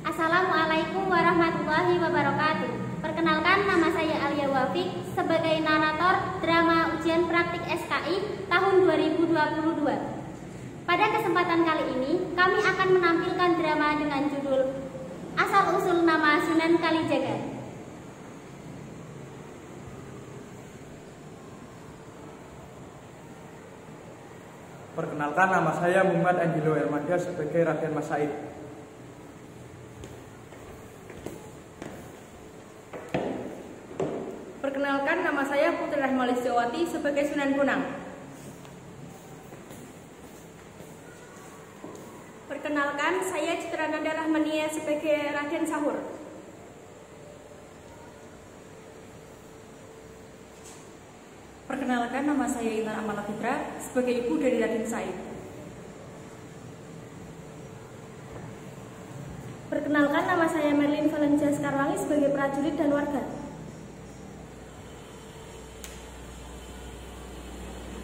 Assalamualaikum warahmatullahi wabarakatuh. Perkenalkan, nama saya Alia Wafik sebagai narator drama ujian praktik SKI tahun 2022. Pada kesempatan kali ini, kami akan menampilkan drama dengan judul Asal-usul nama Sunan Kalijaga. Perkenalkan, nama saya Muhammad Angelo Elmadia sebagai Raden Mas Said. Perkenalkan, nama saya Putri Rahmalisjawati sebagai Sunan Bonang. Perkenalkan, saya Citrananda Rahmania sebagai Raden Sahur. Perkenalkan, nama saya Intan Amala Fitra sebagai ibu dari Raden Said. Perkenalkan, nama saya Merlin Valencia Skarwangi sebagai prajurit dan warga.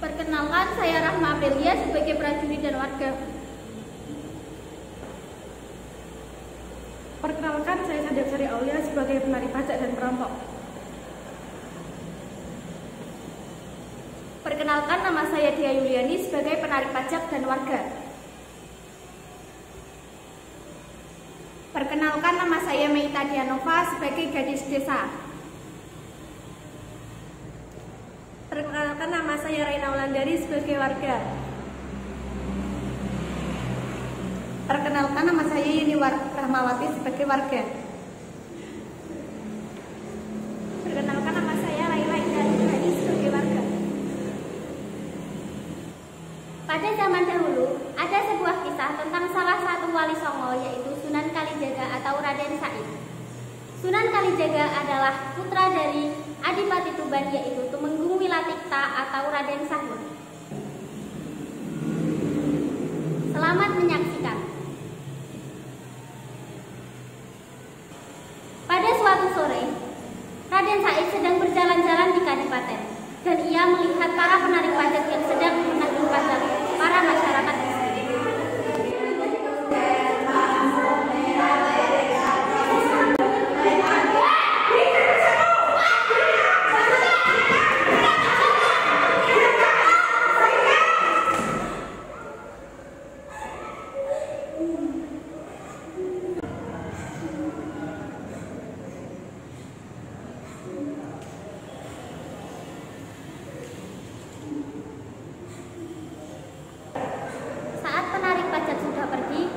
Perkenalkan, saya Rahma Aprilia sebagai prajurit dan warga. Perkenalkan, saya Sadap Sari Aulia sebagai penari pajak dan perampok. Perkenalkan, nama saya Dia Yuliani sebagai penarik pajak dan warga. Perkenalkan, nama saya Meita Dianova sebagai gadis desa. Perkenalkan, nama saya Raina Wulandari sebagai warga. Perkenalkan, nama saya Yuni Rahmawati sebagai warga. Perkenalkan, nama saya Laila Indah sebagai warga. Pada zaman dahulu, ada sebuah kisah tentang salah satu wali songo, yaitu Sunan Kalijaga atau Raden Said. Sunan Kalijaga adalah putra dari Adipati Tuban, yaitu Tumenggung Wilatikta atau Raden Sahur. Selamat menyaksikan. Pada suatu sore, Raden Said sedang berjalan-jalan di Kadipaten, dan ia melihat para penarik pajak yang sedang menagih pajak para masyarakat miskin.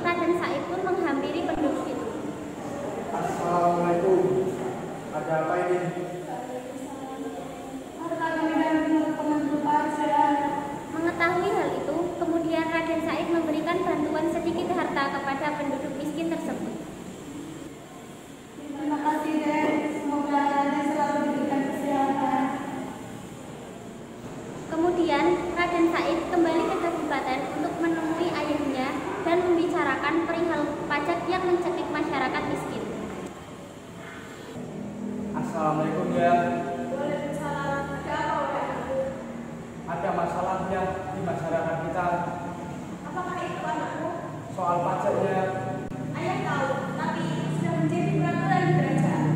Raden Said pun menghampiri penduduk itu. Assalamualaikum. Ada apa ini? Mengetahui hal itu, kemudian Raden Said memberikan bantuan sedikit harta kepada penduduk miskin tersebut. Terima kasih, Den. Semoga Raden selalu diberikan kesehatan. Kemudian Raden Said kembali ke Kadipaten untuk menemui ayahnya dan membicarakan perihal pajak yang mencekik masyarakat miskin. Assalamualaikum ya. Waalaikumsalam. Ada apa, Den? Ada masalah ya di masyarakat kita. Apakah itu anakmu? Soal pajaknya. Ayah tahu, tapi sudah menjadi peraturan di kerajaan.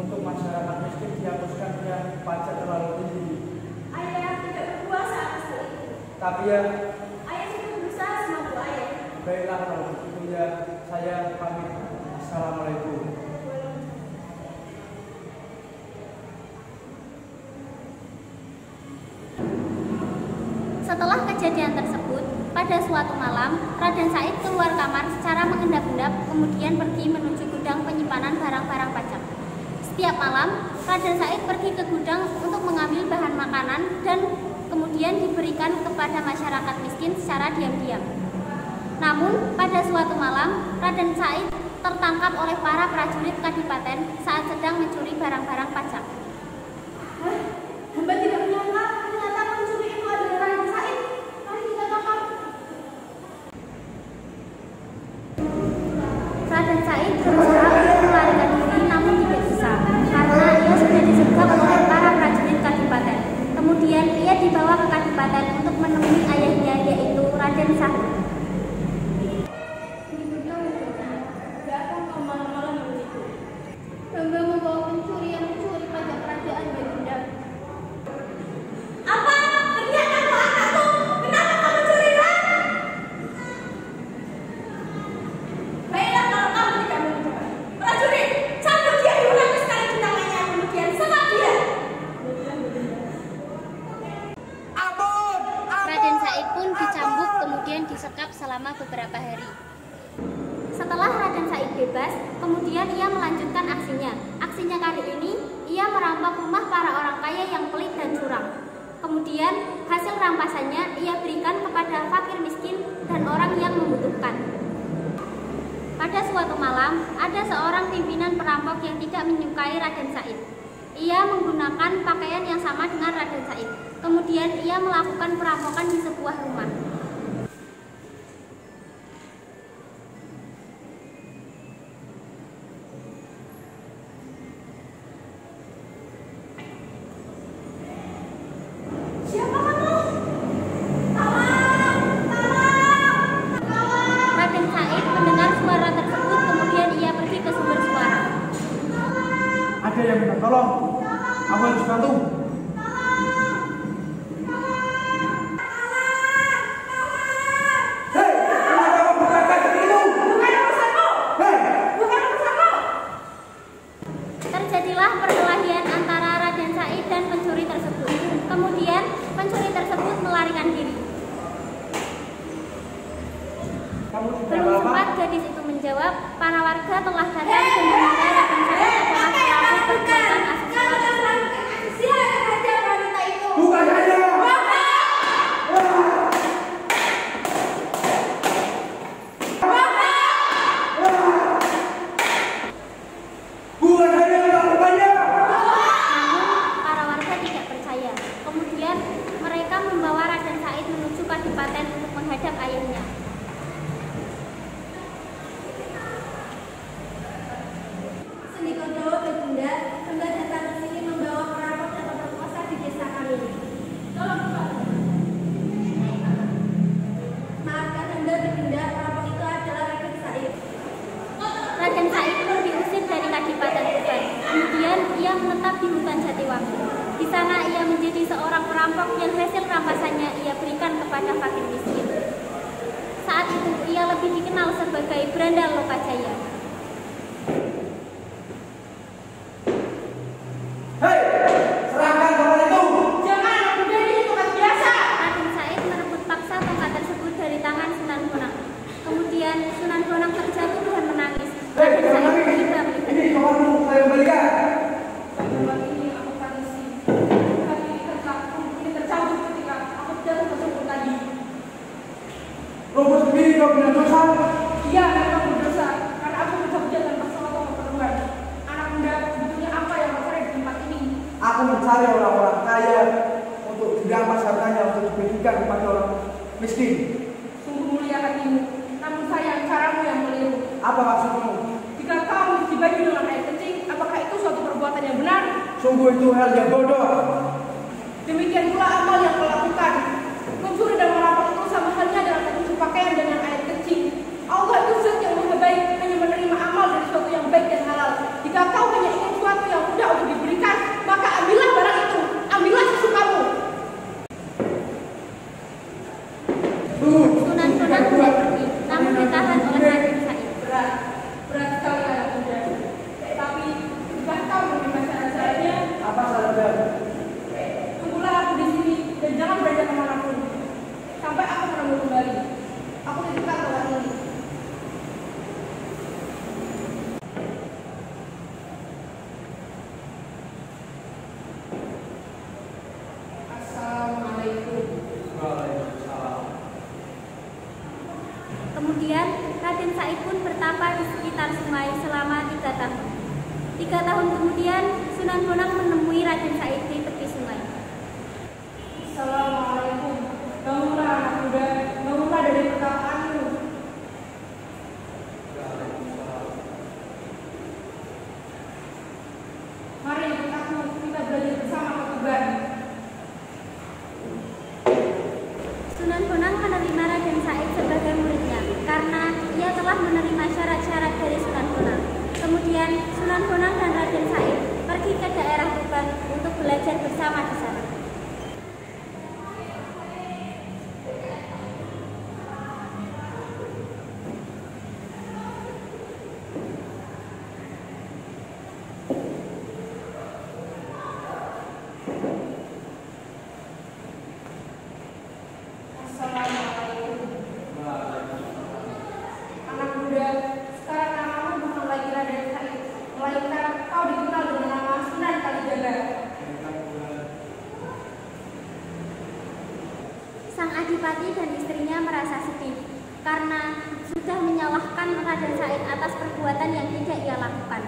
Untuk masyarakat miskin dihapuskan ya pajak terlalu tinggi. Ayah tidak berkuasa atas hal itu. Tapi ya, Ayah sudah berusaha semampu ayah. baiklah kalau begitu ya, saya pamit. Assalamualaikum. Setelah kejadian tersebut, pada suatu malam, Raden Said keluar kamar secara mengendap-endap, kemudian pergi menuju gudang penyimpanan barang-barang pajak. Setiap malam, Raden Said pergi ke gudang untuk mengambil bahan makanan dan kemudian diberikan kepada masyarakat miskin secara diam-diam. Namun, pada suatu malam, Raden Said tertangkap oleh para prajurit Kadipaten saat sedang mencuri barang-barang pajak. Hamba tidak menyangka ternyata pencuri itu adalah Raden Said. Mari kita tangkap. Raden Said berusaha untuk melarikan diri, namun tidak bisa karena ia sudah disergap oleh para prajurit Kadipaten. Kemudian ia dibawa ke Kadipaten untuk menemui ayahnya, yaitu Raden Sahur. Ada apa, selama beberapa hari. Setelah Raden Said bebas, kemudian ia melanjutkan aksinya. Aksinya kali ini, ia merampok rumah para orang kaya yang pelit dan curang. Kemudian, hasil rampasannya ia berikan kepada fakir miskin dan orang yang membutuhkan. Pada suatu malam, ada seorang pimpinan perampok yang tidak menyukai Raden Said. Ia menggunakan pakaian yang sama dengan Raden Said. Kemudian ia melakukan perampokan di sebuah rumah. Siapa kamu? Raden Said mendengar suara tersebut, kemudian ia pergi ke sumber suara. Ada yang minta tolong. Aku harus bantu. Hei, kenapa kamu berkata seperti itu? Bukan urusanmu. Hei, Bukan urusanmu. Terjadilah perkelahian antara Raden Said dan pencuri tersebut. Kemudian pencuri tersebut melarikan diri. kamu tidak Belum apa-apa? sempat gadis itu menjawab, para warga telah datang dan mengira Raden Said adalah pelaku perbuatan asusila tersebut. Silakan hajar wanita itu. Bukan saya. Bukan saya yang melakukannya. Namun para warga tidak percaya. Kemudian mereka membawa Raden Said menuju kadipaten untuk menghadap ayahnya. Sendikodowo berbunda, Anda datang ke sini membawa perampok dan perkosa di desa kami. Tolong Pak. Maafkan Anda berbunda, perampok itu adalah Raden Said. Raden Said pun diusir dari kadipaten Tuban. Kemudian ia menetap di hutan Jatiwangi. Di sana ia menjadi seorang perampok yang hasil rampasannya ia berikan kepada fakir miskin. Saat itu ia lebih dikenal sebagai Brandal Lokajaya. Hei, serahkan tongkat itu. Jangan, anak muda ini bukan biasa. Raden Said merebut paksa tongkat tersebut dari tangan Sunan Bonang. Kemudian Sunan Bonang terjatuh dan menangis. Hei, Raden jangan Said lagi. tiba melihat. Ini tongkatmu saya kembalikan. Tabungan ini aku tangisi. Ini tercabut ketika aku jatuh ke sumur tadi. Rumput sendiri kau bina dosa. Iya, memang berdosa karena aku bekerja tanpa suatu keperluan. Anak muda, sebetulnya apa yang mencari di tempat ini? Aku mencari orang-orang kaya untuk dirampas hartanya untuk diberikan kepada orang miskin. Sungguh mulia hatimu, namun sayang caramu yang keliru. Apa maksudmu? Jika kau dibagi dengan air kencing, apakah itu suatu perbuatan yang benar? Sungguh itu hal yang bodoh. Demikian pula amal yang kau lakukan. Mencuri dan merampok itu sama halnya dengan mencuci pakaian dengan air kencing. Allah itu zat yang maha baik, hanya menerima amal dari suatu yang baik dan halal. Jika kau hanya ingin suatu yang mudah untuk diberikan, maka ambillah barang itu, ambillah sesukamu. Tunggu. Sunan Bonang tidak pergi, namun ditahan oleh Raden Said. Berat sekali anak muda. Tapi jika kau menerima syarat-syaratnya, Apa saja? tunggulah aku di sini dan jangan beranjak kemanapun sampai aku menemui kembali. Aku titipkan tongkat ini. Assalamualaikum. Waalaikumsalam. Kemudian Raden Said pun bertapa di sekitar sungai selama 3 tahun. 3 tahun kemudian Sunan Bonang menemui Raden Said di tepi sungai. Assalamualaikum. Bangunlah anak muda, bangunlah dari perkapaanmu. Mari ikut aku, kita belajar bersama ke Tuban. Sunan Bonang menerima Raden Said sebagai muridnya karena ia telah menerima syarat-syarat dari Sunan Bonang. Kemudian Sunan Bonang dan Raden Said pergi ke daerah Tuban untuk belajar bersama di sana. Assalamualaikum. Adipati dan istrinya merasa sedih karena sudah menyalahkan Raden Said atas perbuatan yang tidak ia lakukan.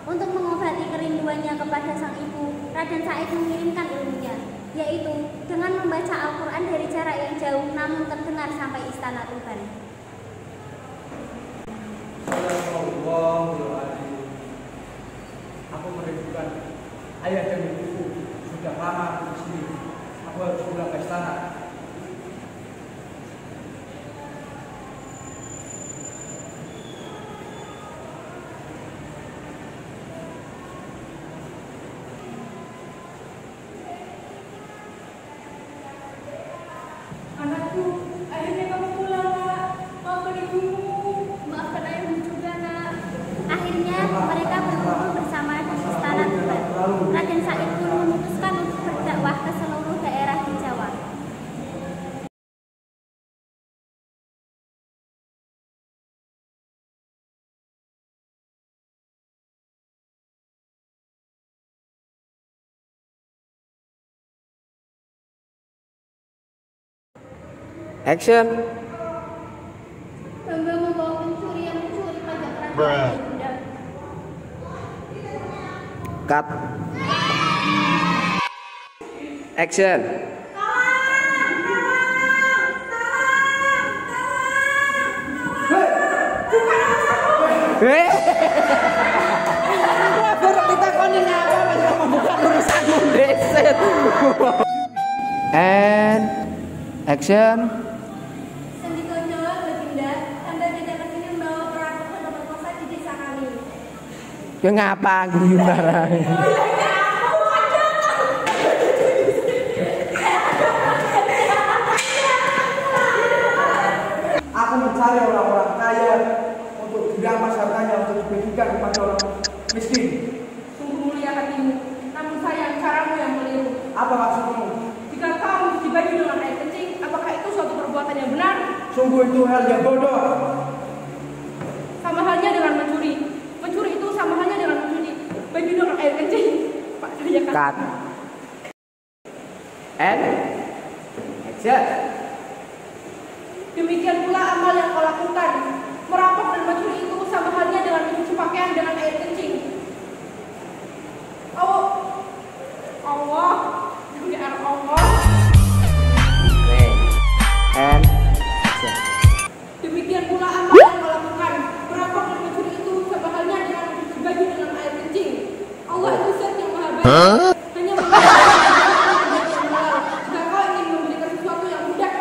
Untuk mengobati kerinduannya kepada sang ibu, Raden Said mengirimkan ilmunya, yaitu dengan membaca Al-Quran dari jarak yang jauh namun terdengar sampai istana Tuban. Aku merindukan ayah dan ibuku. Sudah lama aku di sini. Aku harus pulang ke istana. Anakku, akhirnya kamu pulang, Nak. Maafkan ibumu. Maafkan ayahmu juga, nak. Akhirnya mereka berkumpul bersama di istana Tuban. Raden Said pun memutuskan untuk berdakwah ke seluruh daerah di Jawa. Action. Hamba membawa pencuri yang mencuri pajak kerajaan Bruh. Bunda. Cut. Action. Hei. Baru kita konin apa masih bukan urusanmu deset. And action. Sendiko Jawa Baginda, Anda tidak kesini membawa perampok untuk berkuasa di desa kami. Yo ngapa guyu barang. Aku mencari orang-orang kaya untuk dirampas hartanya untuk dibagikan kepada orang miskin. Sungguh mulia hatimu, namun sayang caramu yang keliru. Apa maksudmu? Jika kau dibagi dengan air kencing, apakah itu suatu perbuatan yang benar? Sungguh itu hal yang bodoh. Sama halnya dengan mencuri. Mencuri itu sama halnya dengan mencuri. Bagi dengan air kencing. Pak, saya kan. Cut. And action. Demikian pula amal yang kau lakukan. Merampok dan mencuri itu sama halnya dengan mencuci pakaian dengan air kencing. Allah. Ya Allah. Okay. And action. Demikian pula amal yang kau lakukan. Merampok dan mencuri itu sama halnya dengan mencuci baju dengan air kencing. Allah itu Zat yang Maha Baik. Hanya jika kau ingin memberikan sesuatu yang mudah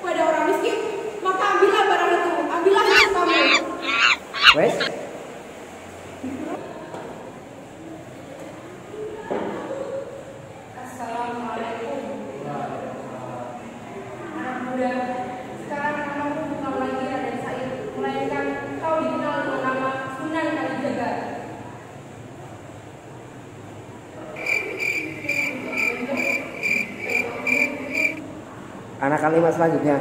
pada orang miskin, maka ambillah barang itu. Ambillah itu kamu. Wes. Assalamualaikum. Anak muda, sekarang namamu bukan lagi Raden Said, melainkan kau dikenal dengan nama Sunan Kalijaga. Anak kalimat selanjutnya.